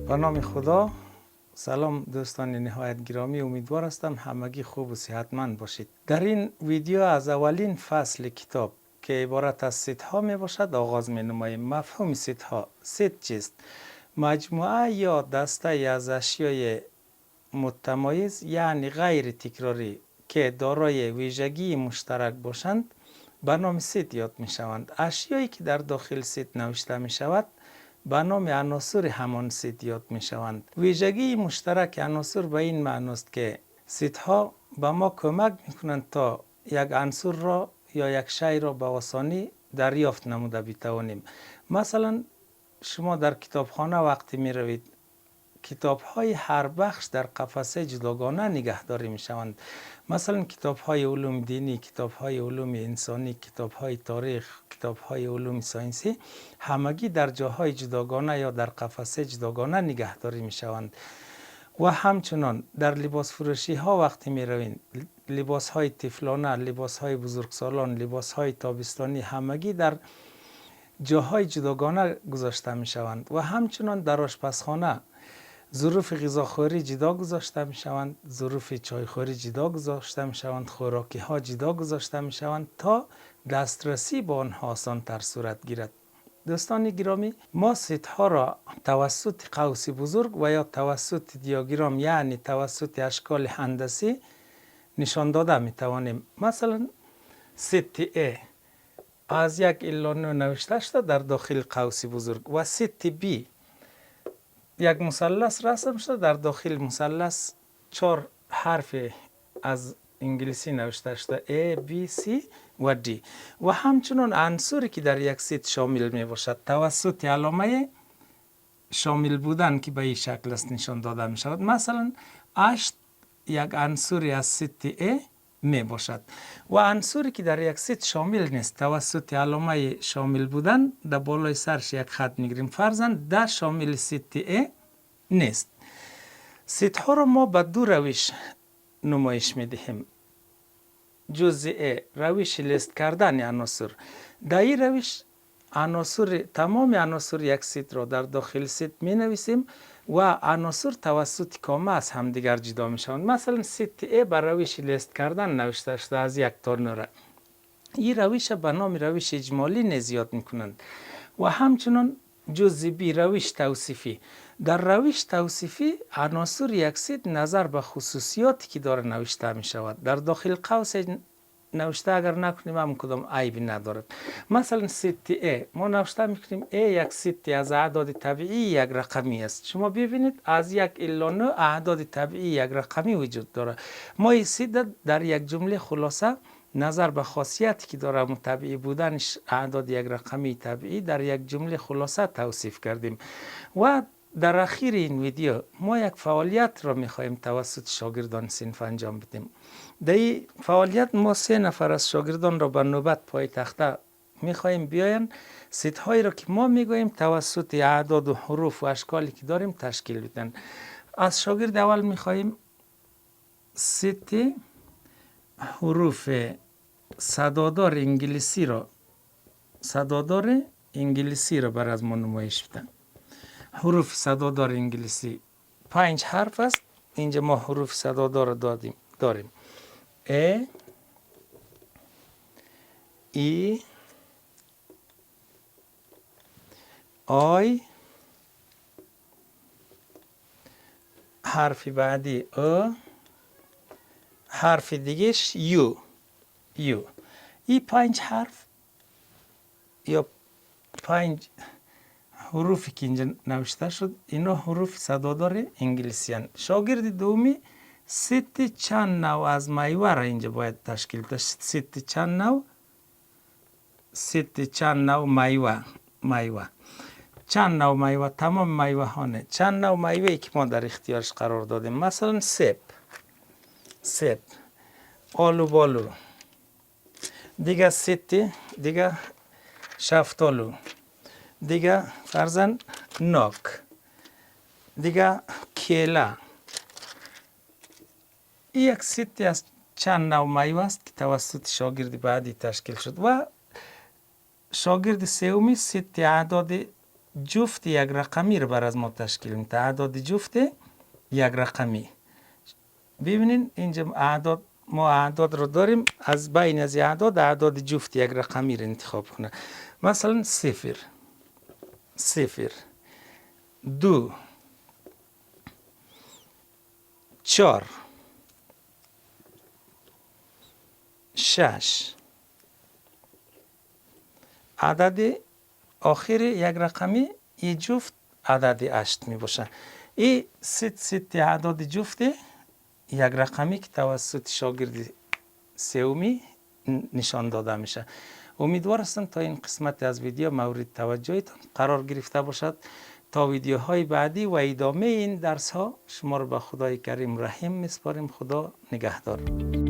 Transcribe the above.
به نام خدا. سلام دوستان نهایت گرامی، امیدوار هستم همگی خوب و صحتمند باشید. در این ویدیو از اولین فصل کتاب که عبارت از ست ها می باشد آغاز می نماییم. مفهوم ست ها. ست چیست؟ مجموعه یا دسته از اشیای متمایز یعنی غیر تکراری که دارای ویژگی مشترک باشند به نام ست یاد می شوند. اشیایی که در داخل ست نوشته می شود به نام عناصر همان ست یاد می شوند. ویژگی مشترک عناصر به این معنی است که ست ها به ما کمک می کنند تا یک عنصر را یا یک شی را به آسانی دریافت نموده بتوانیم. مثلا شما در کتابخانه وقتی می روید، کتاب های هر بخش در قفسه جداگانه نگهداری می شوند. مثلا کتاب های علوم دینی، کتاب های علوم انسانی، کتاب های تاریخ، کتاب های علوم ساینسی همگی در جاهای جداگانه یا در قفسه جداگانه نگهداری می شوند. و همچنان در لباس فروشی ها وقتی می روید، لباس های طفلانه، لباس های بزرگسالان، لباس های تابستانی همگی در جاهای جداگانه گذاشته می شوند. و همچنان در آشپزخانه ظروف غذاخوری جدا گذاشته می شوند، ظروف چایخوری جدا گذاشته می شوند، خوراکی ها جدا گذاشته می شوند تا دسترسی به آنها آسان تر صورت گیرد. دوستان گرامی، ما ست ها را توسط قوس بزرگ و یا توسط دیاگرام یعنی توسط اشکال هندسی نشان داده می توانیم. مثلا ست A از 1 الی 9 نوشته شده در داخل قوس بزرگ و ست B یک مثلث رسم شده در داخل مثلث 4 حرف از انگلیسی نوشته شده A, B, C و D. و همچنان عنصری که در یک ست شامل می باشد توسط علامه شامل بودن که به این شکل است نشان داده می شود. مثلا 8 یک عنصری از ست A می باشد و عنصری که در یک ست شامل نیست توسط علامه شامل بودن در بالای سرش یک خط میگیریم. فرضاً در شامل ست A نیست. ست ها را ما به دو روش نمایش می دهیم. جزء A روش لیست کردن عناصر. در این روش تمام عناصر یک ست را در داخل ست می نویسیم و عناصر توسط کامه از همدیگر جدا می شوند. مثلا ست A بر روش لیست کردن نوشته شده از 1 تا 9. این روش به نام روش اجمالی نیز یاد می کنند. و همچنان جزء B روش توصیفی. در روش توصیفی عناصر یک ست نظر به خصوصیاتی که داره نوشته می شود. در داخل قوس نوشته اگر نکنیم هم کدام عیبی ندارد. مثلا ست A ما نوشته میکنیم A یک ست از اعداد طبیعی یک رقمی است. شما ببینید از 1 الی 9 اعداد طبیعی یک رقمی وجود داره. ما این ست در یک جمله خلاصه نظر به خاصیتی که داره طبیعی بودنش اعداد یک رقمی طبیعی در یک جمله خلاصه توصیف کردیم. و در اخیر این ویدیو ما یک فعالیت را میخواهیم توسط شاگردان صنف انجام بدیم. در این فعالیت ما 3 نفر از شاگردان را به نوبت پای تخته میخواهیم بیاین ست هایی را که ما میگوییم توسط اعداد و حروف و اشکالی که داریم تشکیل بدن. از شاگرد اول میخواهیم ست حروف صدادار انگلیسی را بر از ما نمایش بدن. حروف صدادار انگلیسی 5 حرف است. اینجا ما حروف صدادار داریم A, E, I، حرف بعدی O، حرف دیگهش U. این 5 حرف یا 5 حروفی که اینجا نوشته شد اینا حروف صدادار انگلیسی هستند. شاگرد دومی ست چند نوع از میوه را اینجا باید تشکیل بده. ست چند نوع میوه. چند نوع میوه، تمام میوه ها نه. چند نوع میوه که ما در اختیارش قرار دادیم. مثلا سیب، آلو بالو، دیگه دیگه شفتالو، دیگه فرزن ناک، دیگه کیله. این یک ستی از چند نوع میوه است که توسط شاگرد بعدی تشکیل شد. و شاگرد سومی ست اعداد جفت یک رقمی رو بر از ما تشکیل میده. اعداد جفت یک رقمی. ببینین اینجا اعداد، ما اعداد رو داریم، از بین از اعداد جفت یک رقمی رو انتخاب کنه. مثلا 0 0 2 4 6. عدد آخر یک رقمی این جفت عدد 8 می باشه. این ست اعداد جفت یک رقمی که توسط شاگرد سومی نشان داده میشه. امیدوار هستم تا این قسمت از ویدیو مورد توجهتان قرار گرفته باشد. تا ویدیوهای بعدی و ادامه این درس ها شما را به خدای کریم رحیم میسپاریم. خدا نگهدار.